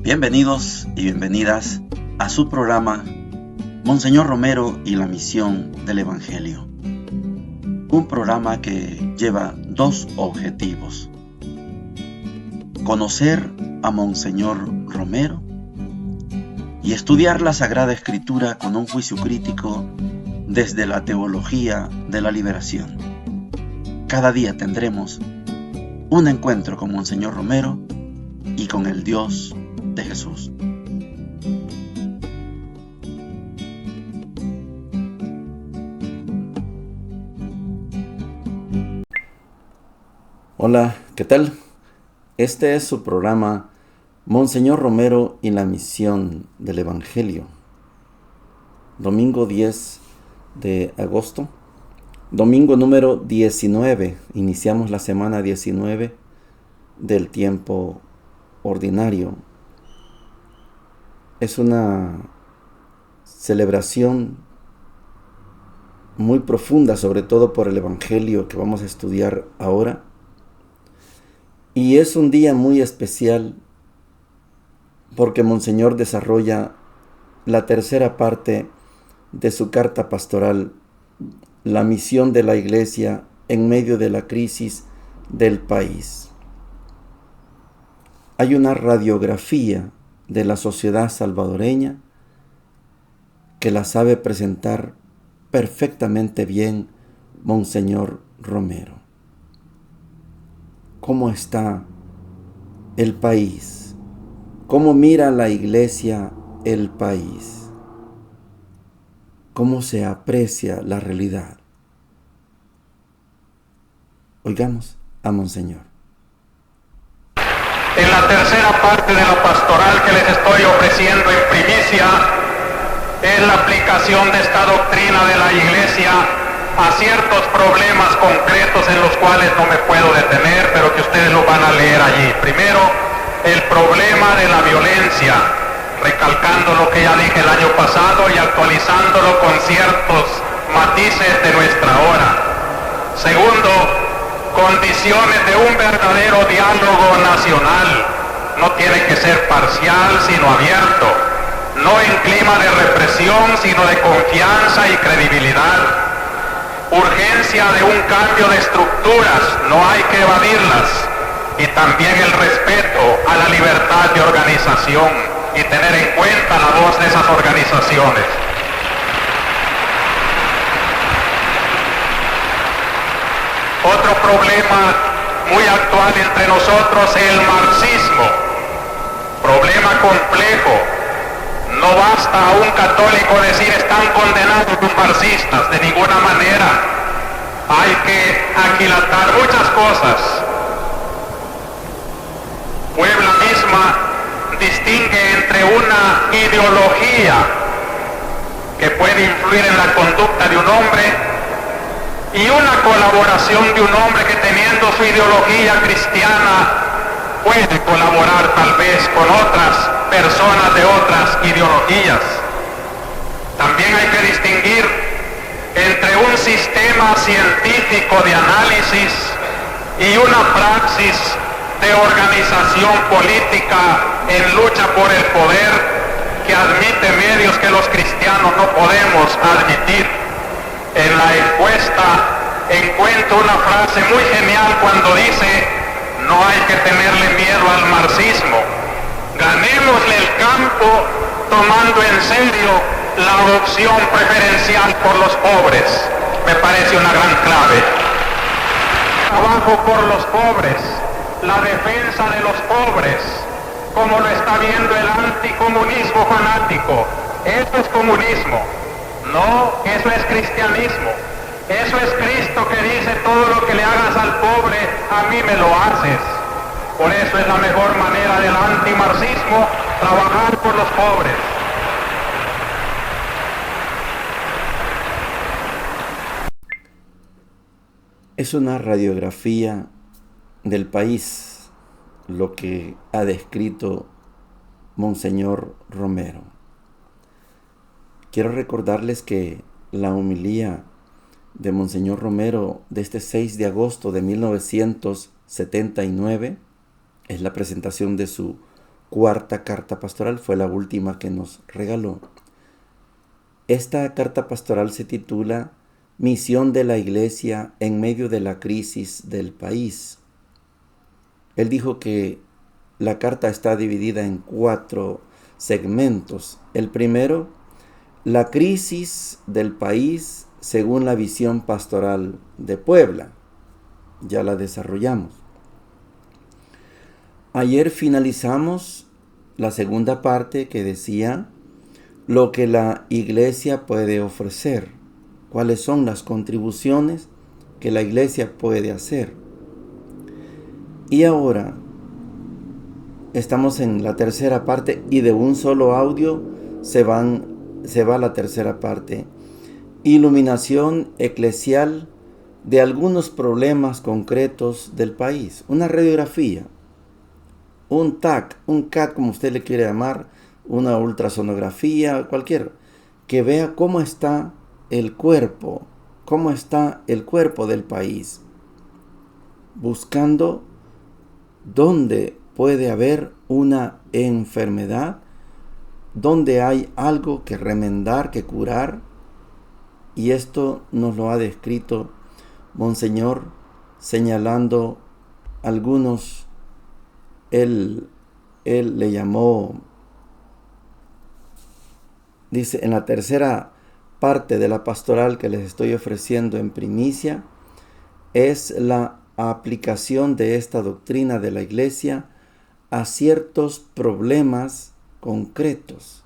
Bienvenidos y bienvenidas a su programa Monseñor Romero y la misión del Evangelio. Un programa que lleva dos objetivos: conocer a Monseñor Romero y estudiar la Sagrada Escritura con un juicio crítico desde la teología de la liberación. Cada día tendremos un encuentro con Monseñor Romero y con el Dios de Jesús. Hola, ¿qué tal? Este es su programa Monseñor Romero y la misión del Evangelio. Domingo 10 de agosto, domingo número 19. Iniciamos la semana 19 del tiempo ordinario. Es una celebración muy profunda, sobre todo por el Evangelio que vamos a estudiar ahora. Y es un día muy especial porque Monseñor desarrolla la tercera parte de su carta pastoral, la misión de la Iglesia en medio de la crisis del país. Hay una radiografía de la sociedad salvadoreña que la sabe presentar perfectamente bien Monseñor Romero. ¿Cómo está el país? ¿Cómo mira la Iglesia el país? ¿Cómo se aprecia la realidad? Oigamos a Monseñor. En la tercera parte de la pastoral que les estoy ofreciendo en primicia es la aplicación de esta doctrina de la Iglesia a ciertos problemas concretos en los cuales no me puedo detener, pero que ustedes lo van a leer allí. Primero, el problema de la violencia, recalcando lo que ya dije el año pasado y actualizándolo con ciertos matices de nuestra hora. Segundo, condiciones de un verdadero diálogo nacional. No tiene que ser parcial, sino abierto. No en clima de represión, sino de confianza y credibilidad. Urgencia de un cambio de estructuras, no hay que evadirlas. Y también el respeto a la libertad de organización y tener en cuenta la voz de esas organizaciones. Otro problema muy actual entre nosotros es el marxismo. Problema complejo. No basta a un católico decir están condenados los marxistas, de ninguna manera. Hay que aquilatar muchas cosas. Puebla misma distingue entre una ideología que puede influir en la conducta de un hombre y una colaboración de un hombre que, teniendo su ideología cristiana, puede colaborar tal vez con otras personas de otras ideologías. También hay que distinguir entre un sistema científico de análisis y una praxis de organización política en lucha por el poder que admite medios que los cristianos no podemos admitir. En la encuesta encuentro una frase muy genial cuando dice: no hay que tenerle miedo al marxismo. Ganémosle el campo tomando en serio la adopción preferencial por los pobres. Me parece una gran clave. Trabajo por los pobres, la defensa de los pobres, como lo está viendo el anticomunismo fanático. Eso es comunismo. No, eso es cristianismo. Eso es Cristo que dice: todo lo que le hagas al pobre, a mí me lo haces. Por eso es la mejor manera del antimarxismo, trabajar por los pobres. Es una radiografía del país lo que ha descrito Monseñor Romero. Quiero recordarles que la homilía de Monseñor Romero de este 6 de agosto de 1979 es la presentación de su cuarta carta pastoral, fue la última que nos regaló. Esta carta pastoral se titula Misión de la Iglesia en medio de la crisis del país. Él dijo que la carta está dividida en 4 segmentos. El primero, la crisis del país según la visión pastoral de Puebla. Ya la desarrollamos. Ayer finalizamos la segunda parte que decía lo que la iglesia puede ofrecer, cuáles son las contribuciones que la iglesia puede hacer. Y ahora estamos en la tercera parte y de un solo audio se va la tercera parte. Iluminación eclesial de algunos problemas concretos del país. Una radiografía, un TAC, un CAT, como usted le quiere llamar, una ultrasonografía, cualquiera, que vea cómo está el cuerpo del país, buscando dónde puede haber una enfermedad, dónde hay algo que remendar, que curar. Y esto nos lo ha descrito Monseñor, señalando algunos. Él le llamó, dice, en la tercera parte de la pastoral que les estoy ofreciendo en primicia, es la aplicación de esta doctrina de la Iglesia a ciertos problemas concretos,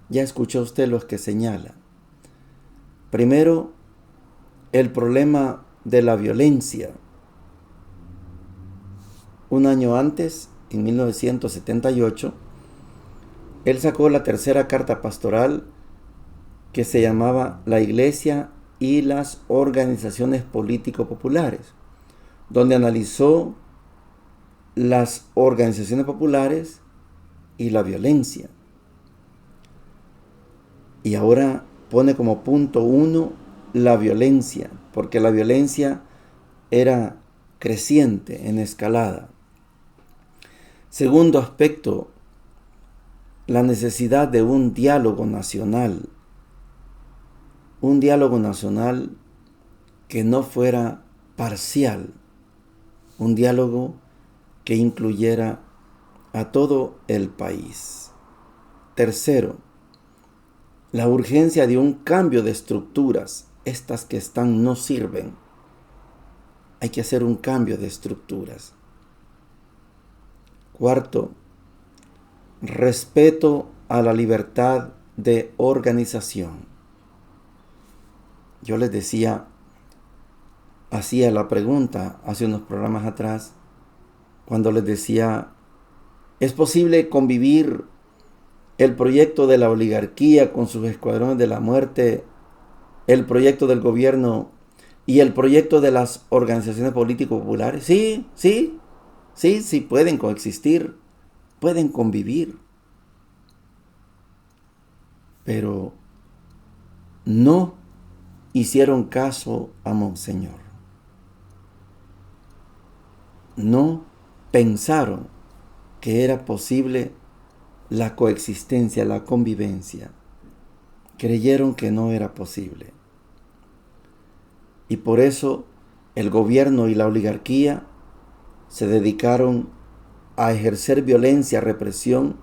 Ya escuchó usted los que señala. Primero, el problema de la violencia. Un año antes, en 1978, él sacó la tercera carta pastoral que se llamaba La Iglesia y las organizaciones político-populares, donde analizó las organizaciones populares y la violencia. Y ahora pone como punto 1 la violencia, porque la violencia era creciente, en escalada. Segundo aspecto, la necesidad de un diálogo nacional que no fuera parcial, un diálogo que incluyera a todo el país. Tercero, la urgencia de un cambio de estructuras. Estas que están no sirven. Hay que hacer un cambio de estructuras. Cuarto, respeto a la libertad de organización. Yo les decía, hacía la pregunta hace unos programas atrás, cuando les decía, ¿es posible convivir el proyecto de la oligarquía con sus escuadrones de la muerte, el proyecto del gobierno y el proyecto de las organizaciones políticos populares? Sí, pueden coexistir, pueden convivir. Pero no hicieron caso a Monseñor. No pensaron que era posible la coexistencia, la convivencia. Creyeron que no era posible. Y por eso el gobierno y la oligarquía se dedicaron a ejercer violencia, represión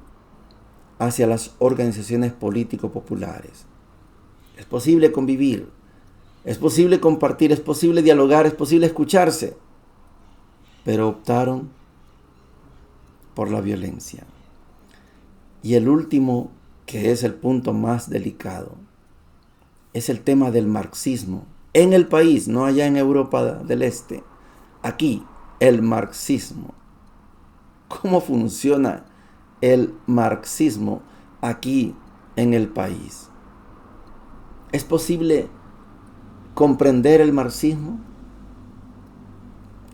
hacia las organizaciones político-populares. Es posible convivir, es posible compartir, es posible dialogar, es posible escucharse, pero optaron por la violencia. Y el último, que es el punto más delicado, es el tema del marxismo. En el país, no allá en Europa del Este, aquí, el marxismo. ¿Cómo funciona el marxismo aquí en el país? ¿Es posible comprender el marxismo?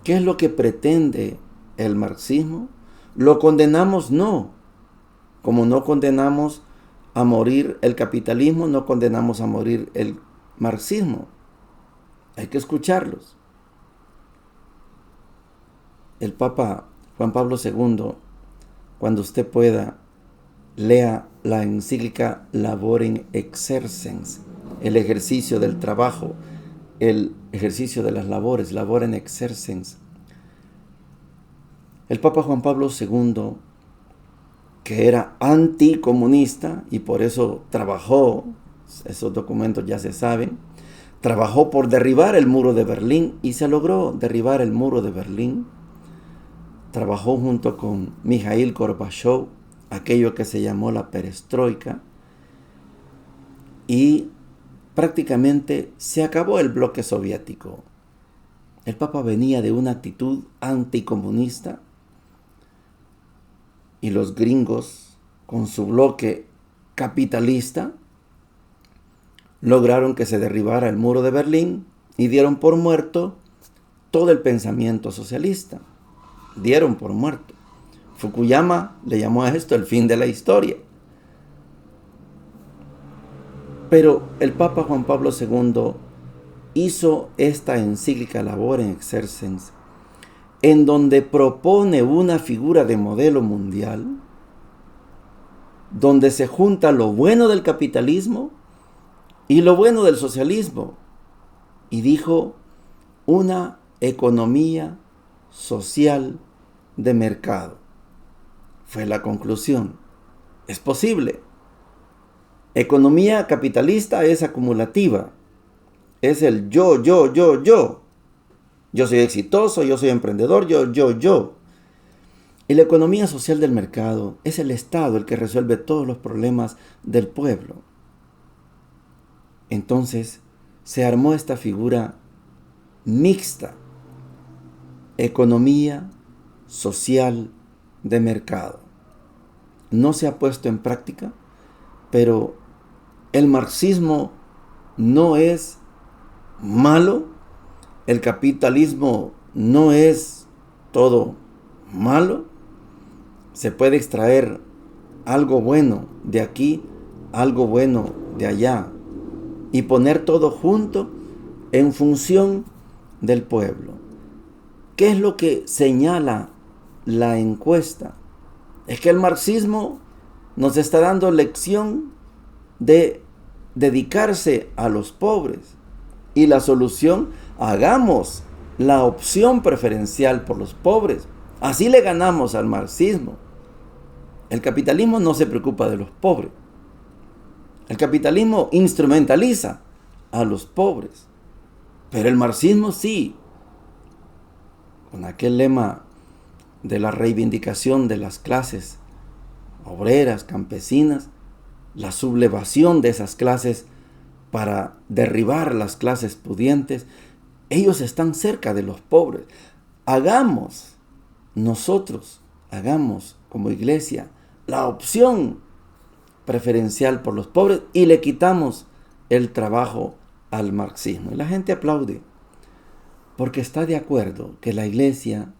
¿Qué es lo que pretende el marxismo? ¿Lo condenamos? No. Como no condenamos a morir el capitalismo, no condenamos a morir el marxismo. Hay que escucharlos. el Papa Juan Pablo II, cuando usted pueda, lea la encíclica Laborem Exercens, el ejercicio del trabajo, el ejercicio de las labores, Laborem Exercens. El Papa Juan Pablo II, que era anticomunista y por eso trabajó, esos documentos ya se saben, trabajó por derribar el muro de Berlín y se logró derribar el muro de Berlín. Trabajó junto con Mikhail Gorbachev, aquello que se llamó la perestroika, y prácticamente se acabó el bloque soviético. El Papa venía de una actitud anticomunista y los gringos, con su bloque capitalista, lograron que se derribara el muro de Berlín y dieron por muerto todo el pensamiento socialista. Dieron por muerto. Fukuyama le llamó a esto el fin de la historia. Pero el Papa Juan Pablo II hizo esta encíclica Laborem Exercens, en donde propone una figura de modelo mundial, donde se junta lo bueno del capitalismo y lo bueno del socialismo, y dijo una economía social de mercado. Fue la conclusión. Es posible. Economía capitalista es acumulativa. Es el yo. Yo soy exitoso, yo soy emprendedor, yo. Y la economía social del mercado es el Estado el que resuelve todos los problemas del pueblo. Entonces se armó esta figura mixta, economía social de mercado. No se ha puesto en práctica, pero el marxismo no es malo, el capitalismo no es todo malo. Se puede extraer algo bueno de aquí, algo bueno de allá, y poner todo junto en función del pueblo. ¿Qué es lo que señala la encuesta? Es que el marxismo nos está dando lección de dedicarse a los pobres. Y la solución, hagamos la opción preferencial por los pobres. Así le ganamos al marxismo. El capitalismo no se preocupa de los pobres. El capitalismo instrumentaliza a los pobres. Pero el marxismo sí, con aquel lema de la reivindicación de las clases obreras, campesinas, la sublevación de esas clases para derribar las clases pudientes. Ellos están cerca de los pobres. Nosotros hagamos como iglesia la opción preferencial por los pobres y le quitamos el trabajo al marxismo. Y la gente aplaude porque está de acuerdo que la iglesia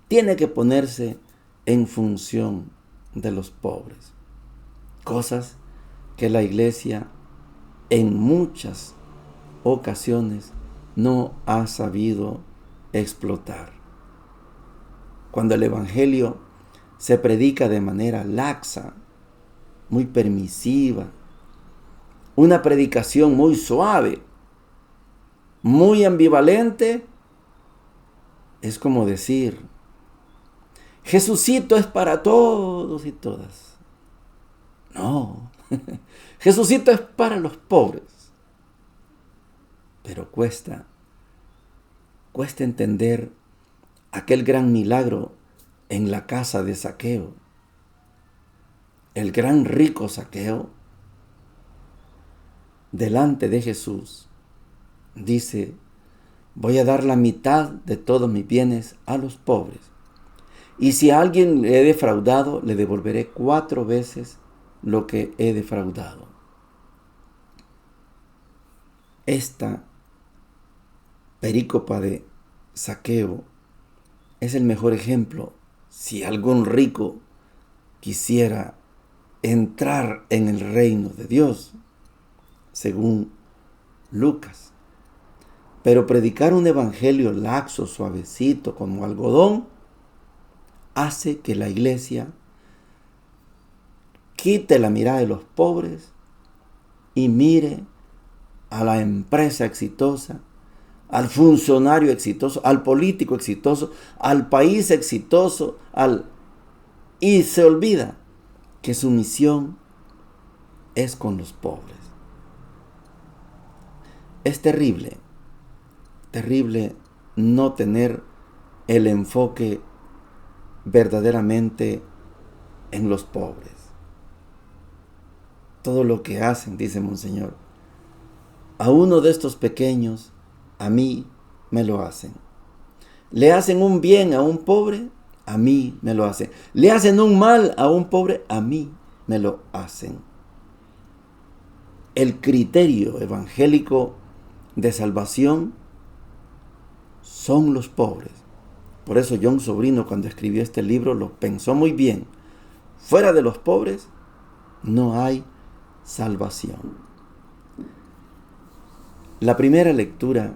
tiene que ponerse en función de los pobres. Cosas que la iglesia en muchas ocasiones no ha sabido explotar. Cuando el evangelio se predica de manera laxa, muy permisiva, una predicación muy suave, muy ambivalente, es como decir: Jesucito es para todos y todas. No, Jesucito es para los pobres. Pero cuesta entender aquel gran milagro en la casa de Zaqueo. El gran rico Zaqueo, delante de Jesús, dice: voy a dar la mitad de todos mis bienes a los pobres. Y si a alguien le he defraudado, le devolveré 4 veces lo que he defraudado. Esta perícopa de Zaqueo es el mejor ejemplo. Si algún rico quisiera entrar en el reino de Dios, según Lucas, pero predicar un evangelio laxo, suavecito, como algodón, hace que la iglesia quite la mirada de los pobres y mire a la empresa exitosa, al funcionario exitoso, al político exitoso, al país exitoso, y se olvida que su misión es con los pobres. Es terrible, terrible no tener el enfoque verdaderamente en los pobres. Todo lo que hacen, dice Monseñor, a uno de estos pequeños, a mí me lo hacen. Le hacen un bien a un pobre, a mí me lo hacen. Le hacen un mal a un pobre, a mí me lo hacen. El criterio evangélico de salvación son los pobres. Por eso John Sobrino, cuando escribió este libro, lo pensó muy bien. Fuera de los pobres no hay salvación. La primera lectura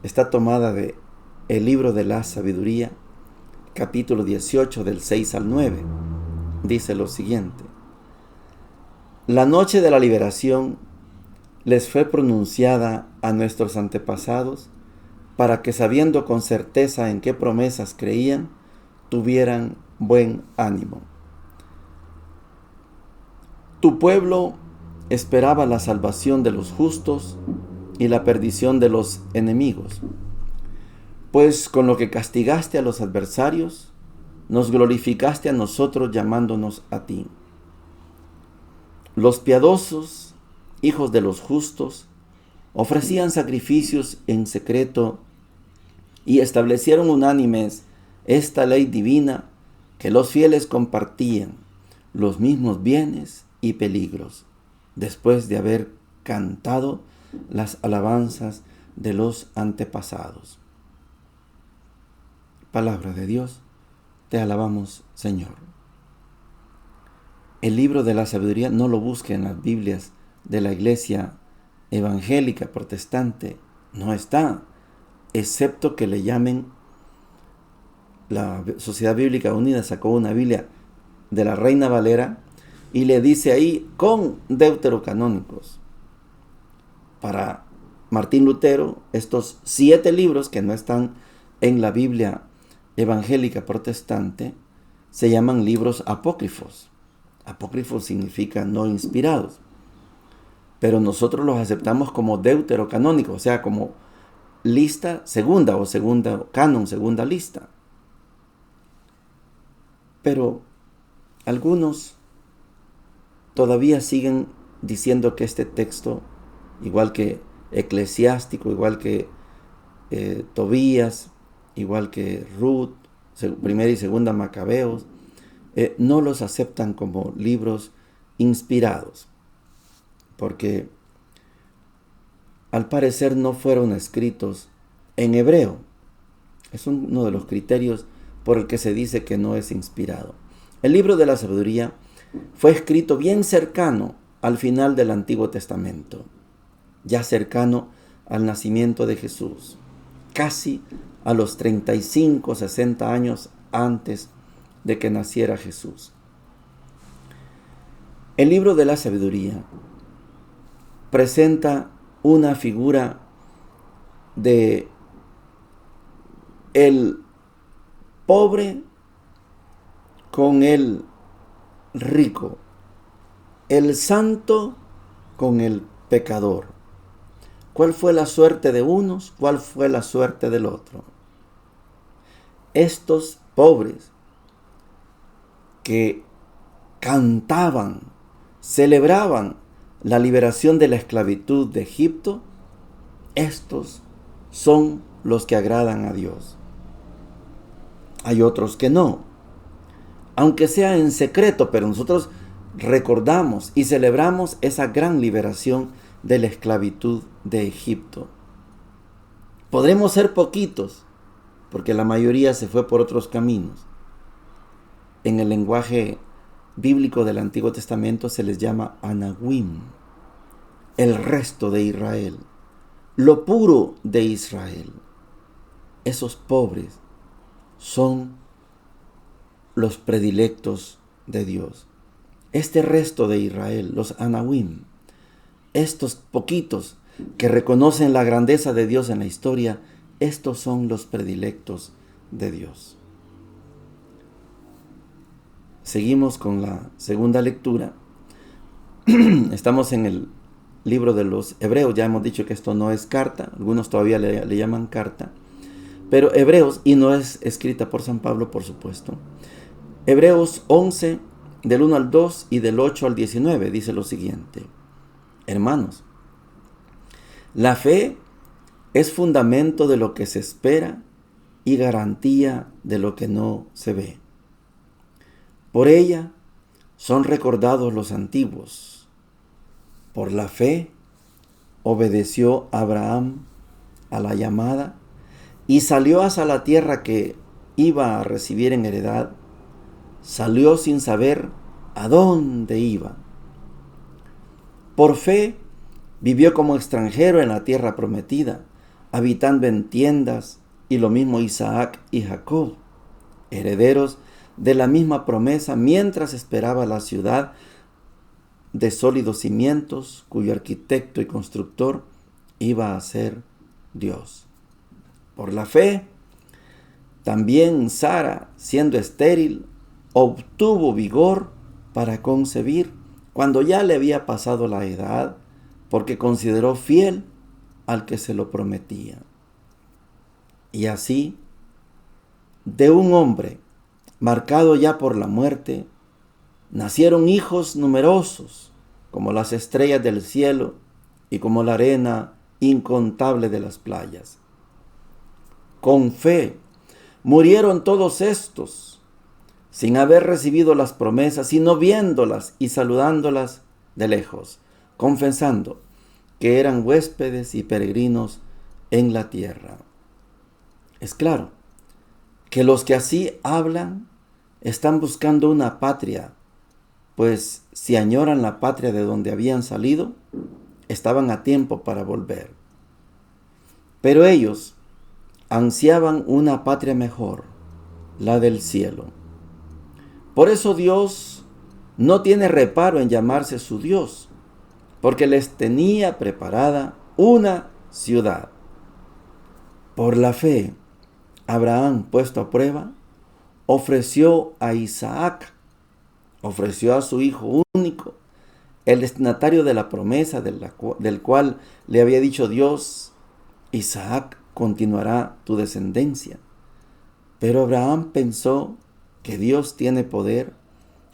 está tomada de el libro de la sabiduría, capítulo 18, del 6 al 9. Dice lo siguiente: la noche de la liberación les fue pronunciada a nuestros antepasados para que, sabiendo con certeza en qué promesas creían, tuvieran buen ánimo. Tu pueblo esperaba la salvación de los justos y la perdición de los enemigos. Pues con lo que castigaste a los adversarios, nos glorificaste a nosotros llamándonos a ti. Los piadosos, hijos de los justos, ofrecían sacrificios en secreto y establecieron unánimes esta ley divina, que los fieles compartían los mismos bienes y peligros, después de haber cantado las alabanzas de los antepasados. Palabra de Dios, te alabamos, Señor. El libro de la sabiduría no lo busque en las Biblias de la iglesia evangélica protestante, no está, excepto que le llamen, la Sociedad Bíblica Unida sacó una Biblia de la Reina Valera y le dice ahí con deuterocanónicos. Para Martín Lutero, estos 7 libros que no están en la Biblia evangélica protestante se llaman libros apócrifos. Apócrifos significa no inspirados, pero nosotros los aceptamos como deuterocanónicos, o sea, como lista segunda o segunda canon, segunda lista. Pero algunos todavía siguen diciendo que este texto, igual que Eclesiástico, igual que Tobías, igual que Ruth, primera y segunda Macabeos, no los aceptan como libros inspirados, porque al parecer no fueron escritos en hebreo. Es uno de los criterios por el que se dice que no es inspirado. El libro de la sabiduría fue escrito bien cercano al final del Antiguo Testamento, ya cercano al nacimiento de Jesús, casi a los 35, 60 años antes de que naciera Jesús. El libro de la sabiduría presenta una figura de el pobre con el rico, el santo con el pecador. ¿Cuál fue la suerte de unos? ¿Cuál fue la suerte del otro? Estos pobres que cantaban, celebraban la liberación de la esclavitud de Egipto, estos son los que agradan a Dios. Hay otros que no, aunque sea en secreto, pero nosotros recordamos y celebramos esa gran liberación de la esclavitud de Egipto. Podremos ser poquitos, porque la mayoría se fue por otros caminos. En el lenguaje bíblico del Antiguo Testamento se les llama Anahuim, el resto de Israel, lo puro de Israel. Esos pobres son los predilectos de Dios. Este resto de Israel, los Anawim, estos poquitos que reconocen la grandeza de Dios en la historia, estos son los predilectos de Dios. Seguimos con la segunda lectura. Estamos en el libro de los Hebreos. Ya hemos dicho que esto no es carta, algunos todavía le llaman carta, pero Hebreos, y no es escrita por San Pablo, por supuesto. Hebreos 11, del 1 al 2 y del 8 al 19, dice lo siguiente: hermanos, la fe es fundamento de lo que se espera y garantía de lo que no se ve. Por ella son recordados los antiguos. Por la fe obedeció Abraham a la llamada y salió hacia la tierra que iba a recibir en heredad. Salió sin saber a dónde iba. Por fe vivió como extranjero en la tierra prometida, habitando en tiendas, y lo mismo Isaac y Jacob, herederos de la misma promesa, mientras esperaba la ciudad de sólidos cimientos, cuyo arquitecto y constructor iba a ser Dios. Por la fe, también Sara, siendo estéril, obtuvo vigor para concebir cuando ya le había pasado la edad, porque consideró fiel al que se lo prometía. Y así, de un hombre marcado ya por la muerte, nacieron hijos numerosos, como las estrellas del cielo y como la arena incontable de las playas. Con fe murieron todos estos, sin haber recibido las promesas, sino viéndolas y saludándolas de lejos, confesando que eran huéspedes y peregrinos en la tierra. Es claro que los que así hablan están buscando una patria, pues si añoran la patria de donde habían salido, estaban a tiempo para volver. Pero ellos ansiaban una patria mejor, la del cielo. Por eso Dios no tiene reparo en llamarse su Dios, porque les tenía preparada una ciudad. Por la fe, Abraham, puesto a prueba, ofreció a Isaac, ofreció a su hijo único, el destinatario de la promesa del cual le había dicho Dios: Isaac continuará tu descendencia. Pero Abraham pensó que Dios tiene poder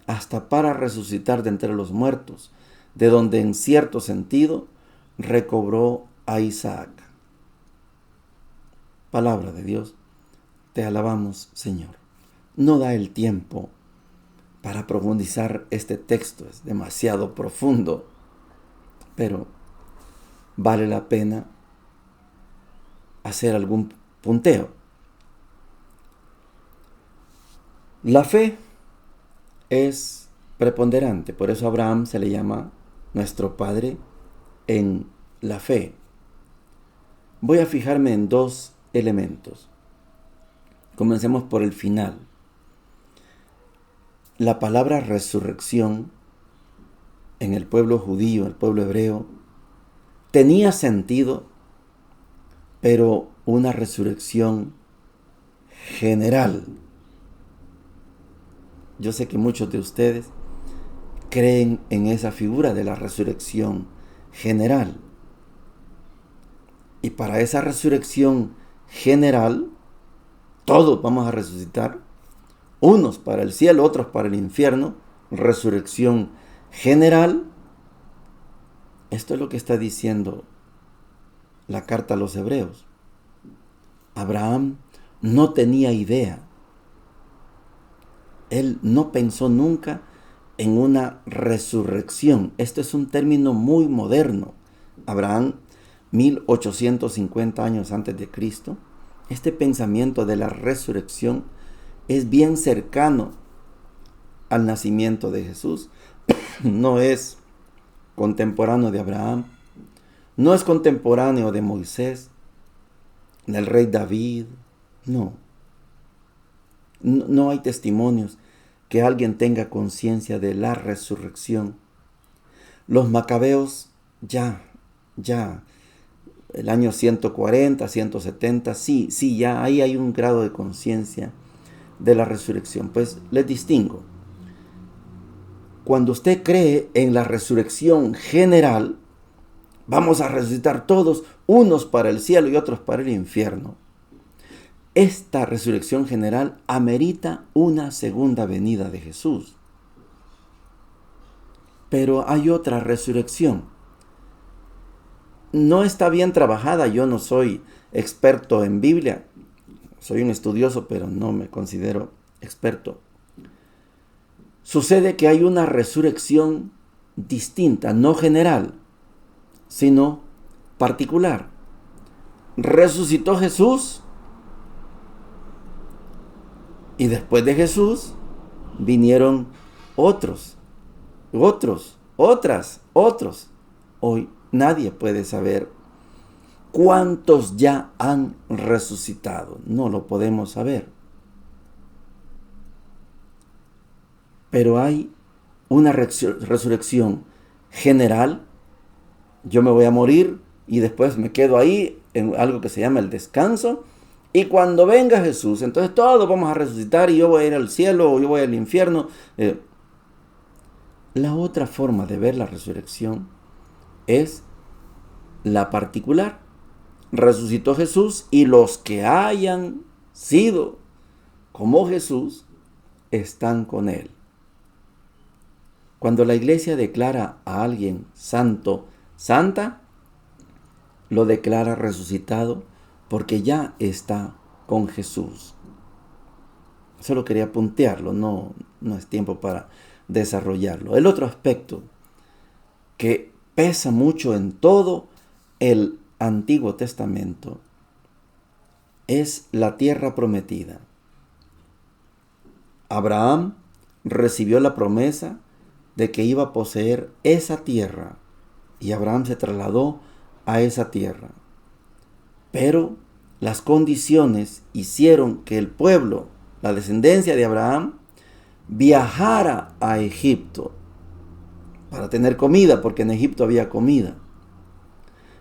hasta para resucitar de entre los muertos, de donde en cierto sentido recobró a Isaac. Palabra de Dios, te alabamos, Señor. No da el tiempo para profundizar este texto, es demasiado profundo, pero vale la pena hacer algún punteo. La fe es preponderante, por eso a Abraham se le llama nuestro padre en la fe. Voy a fijarme en dos elementos. Comencemos por el final. La palabra resurrección en el pueblo judío, el pueblo hebreo, tenía sentido, pero una resurrección general. Yo sé que muchos de ustedes creen en esa figura de la resurrección general. Y para esa resurrección general, todos vamos a resucitar, unos para el cielo, otros para el infierno, resurrección general. Esto es lo que está diciendo la carta a los Hebreos. Abraham no tenía idea. Él no pensó nunca en una resurrección. Esto es un término muy moderno. Abraham, 1850 años antes de Cristo, este pensamiento de la resurrección es bien cercano al nacimiento de Jesús. No es contemporáneo de Abraham, no es contemporáneo de Moisés, del rey David, no. No hay testimonios que alguien tenga conciencia de la resurrección. Los macabeos ya, el año 140, 170, sí, ya ahí hay un grado de conciencia de la resurrección. Pues les distingo. Cuando usted cree en la resurrección general, vamos a resucitar todos, unos para el cielo y otros para el infierno. Esta resurrección general amerita una segunda venida de Jesús. Pero hay otra resurrección. No está bien trabajada. Yo no soy experto en Biblia. Soy un estudioso, pero no me considero experto. Sucede que hay una resurrección distinta, no general, sino particular. Resucitó Jesús y después de Jesús vinieron otros. Hoy nadie puede saber cuántos ya han resucitado. No lo podemos saber. Pero hay una resurrección general. Yo me voy a morir y después me quedo ahí en algo que se llama el descanso. Y cuando venga Jesús, entonces todos vamos a resucitar y yo voy a ir al cielo o yo voy al infierno. La otra forma de ver la resurrección es la particular. Resucitó Jesús y los que hayan sido como Jesús están con Él. Cuando la iglesia declara a alguien santo, santa, lo declara resucitado porque ya está con Jesús. Solo quería puntearlo, no es tiempo para desarrollarlo. El otro aspecto que pesa mucho en todo el Antiguo Testamento es la tierra prometida. Abraham recibió la promesa de que iba a poseer esa tierra y Abraham se trasladó a esa tierra. Pero las condiciones hicieron que el pueblo, la descendencia de Abraham, viajara a Egipto para tener comida, porque en Egipto había comida.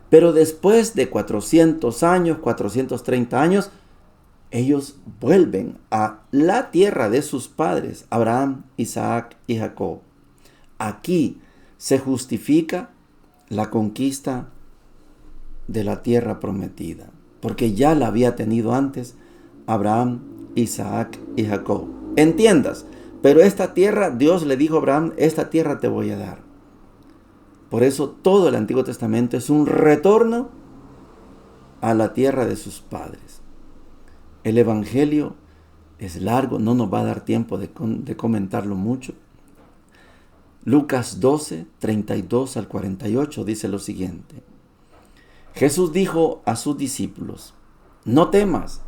Pero después de 400 años, 430 años, ellos vuelven a la tierra de sus padres, Abraham, Isaac y Jacob. Aquí se justifica la conquista de la tierra prometida, porque ya la había tenido antes Abraham, Isaac y Jacob. Entiendas, pero esta tierra, Dios le dijo a Abraham, esta tierra te voy a dar. Por eso todo el Antiguo Testamento es un retorno a la tierra de sus padres. El Evangelio es largo, no nos va a dar tiempo de comentarlo mucho. Lucas 12, 32 al 48 dice lo siguiente. Jesús dijo a sus discípulos, no temas,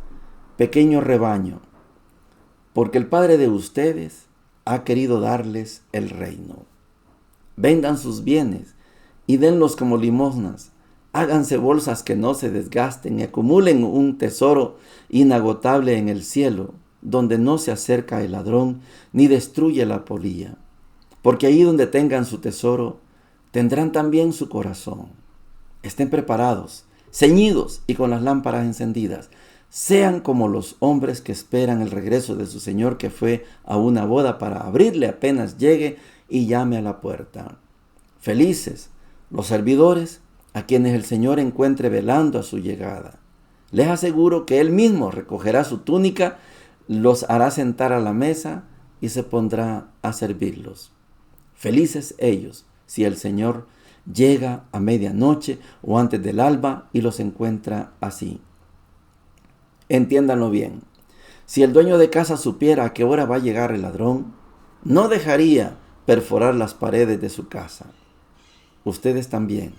pequeño rebaño, porque el Padre de ustedes ha querido darles el reino. Vendan sus bienes y denlos como limosnas. Háganse bolsas que no se desgasten y acumulen un tesoro inagotable en el cielo, donde no se acerca el ladrón ni destruye la polilla. Porque ahí donde tengan su tesoro, tendrán también su corazón. Estén preparados, ceñidos y con las lámparas encendidas. Sean como los hombres que esperan el regreso de su Señor, que fue a una boda para abrirle apenas llegue y llame a la puerta. Felices los servidores a quienes el Señor encuentre velando a su llegada. Les aseguro que Él mismo recogerá su túnica, los hará sentar a la mesa y se pondrá a servirlos. Felices ellos si el Señor llega a medianoche o antes del alba y los encuentra así. Entiéndanlo bien. Si el dueño de casa supiera a qué hora va a llegar el ladrón, no dejaría perforar las paredes de su casa. Ustedes también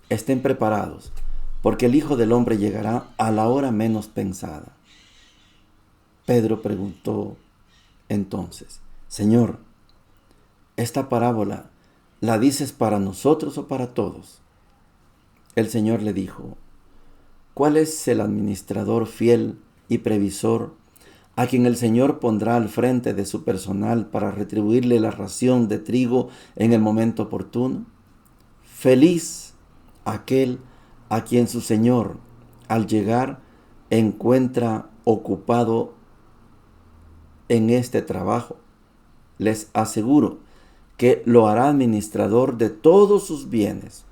estén preparados, porque el Hijo del Hombre llegará a la hora menos pensada. Pedro preguntó entonces, Señor, ¿esta parábola la dices para nosotros o para todos? El Señor le dijo, ¿cuál es el administrador fiel y previsor a quien el Señor pondrá al frente de su personal para retribuirle la ración de trigo en el momento oportuno? Feliz aquel a quien su Señor, al llegar, encuentra ocupado en este trabajo. Les aseguro que lo hará administrador de todos sus bienes.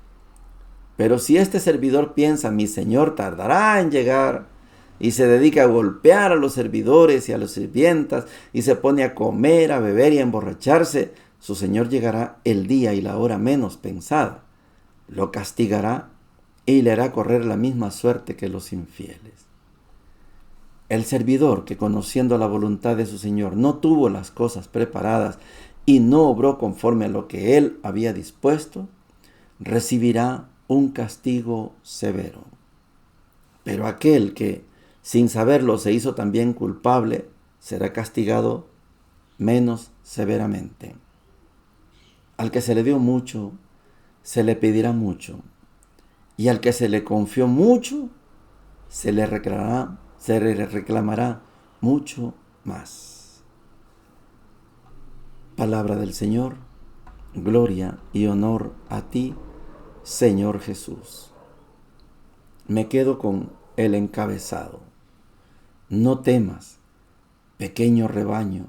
Pero si este servidor piensa, mi Señor tardará en llegar, y se dedica a golpear a los servidores y a las sirvientas, y se pone a comer, a beber y a emborracharse, su Señor llegará el día y la hora menos pensada, lo castigará y le hará correr la misma suerte que los infieles. El servidor que, conociendo la voluntad de su Señor, no tuvo las cosas preparadas y no obró conforme a lo que él había dispuesto, recibirá un castigo severo. Pero aquel que, sin saberlo, se hizo también culpable, será castigado menos severamente. Al que se le dio mucho, se le pedirá mucho, y al que se le confió mucho, se le reclamará mucho más. Palabra del Señor. Gloria y honor a ti, Señor Jesús. Me quedo con el encabezado. No temas, pequeño rebaño,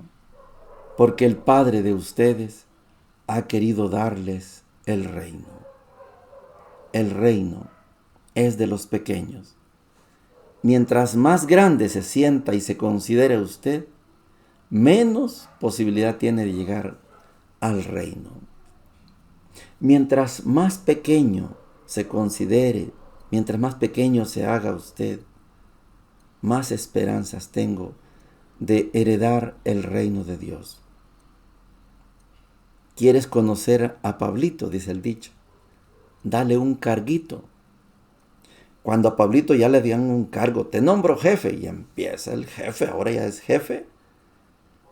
porque el Padre de ustedes ha querido darles el reino. El reino es de los pequeños. Mientras más grande se sienta y se considere usted, menos posibilidad tiene de llegar al reino. Mientras más pequeño se considere, mientras más pequeño se haga usted, más esperanzas tengo de heredar el reino de Dios. ¿Quieres conocer a Pablito?, dice el dicho. Dale un carguito. Cuando a Pablito ya le dan un cargo, te nombro jefe, y empieza el jefe, ahora ya es jefe.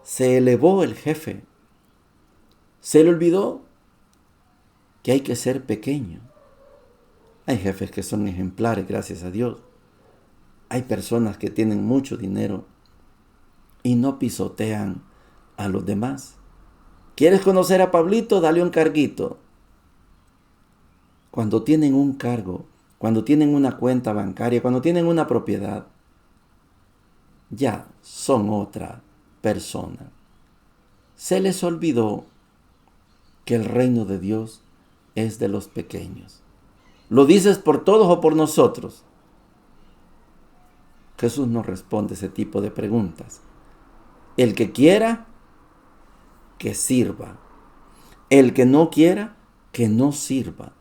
Se elevó el jefe. Se le olvidó que hay que ser pequeño. Hay jefes que son ejemplares, gracias a Dios. Hay personas que tienen mucho dinero y no pisotean a los demás. ¿Quieres conocer a Pablito? Dale un carguito. Cuando tienen un cargo, cuando tienen una cuenta bancaria, cuando tienen una propiedad, ya son otra persona. Se les olvidó que el reino de Dios es de los pequeños. ¿Lo dices por todos o por nosotros? Jesús no responde ese tipo de preguntas. El que quiera, que sirva. El que no quiera, que no sirva.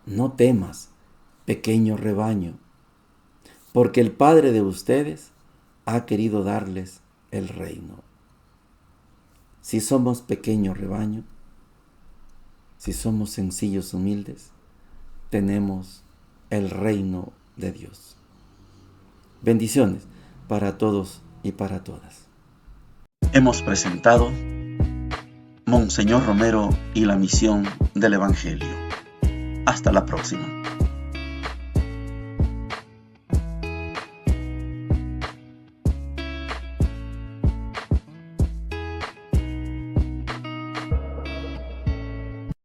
No temas, pequeño rebaño, porque el Padre de ustedes ha querido darles el reino. Si somos pequeño rebaño, si somos sencillos, humildes, tenemos el reino de Dios. Bendiciones para todos y para todas. Hemos presentado Monseñor Romero y la misión del Evangelio. Hasta la próxima.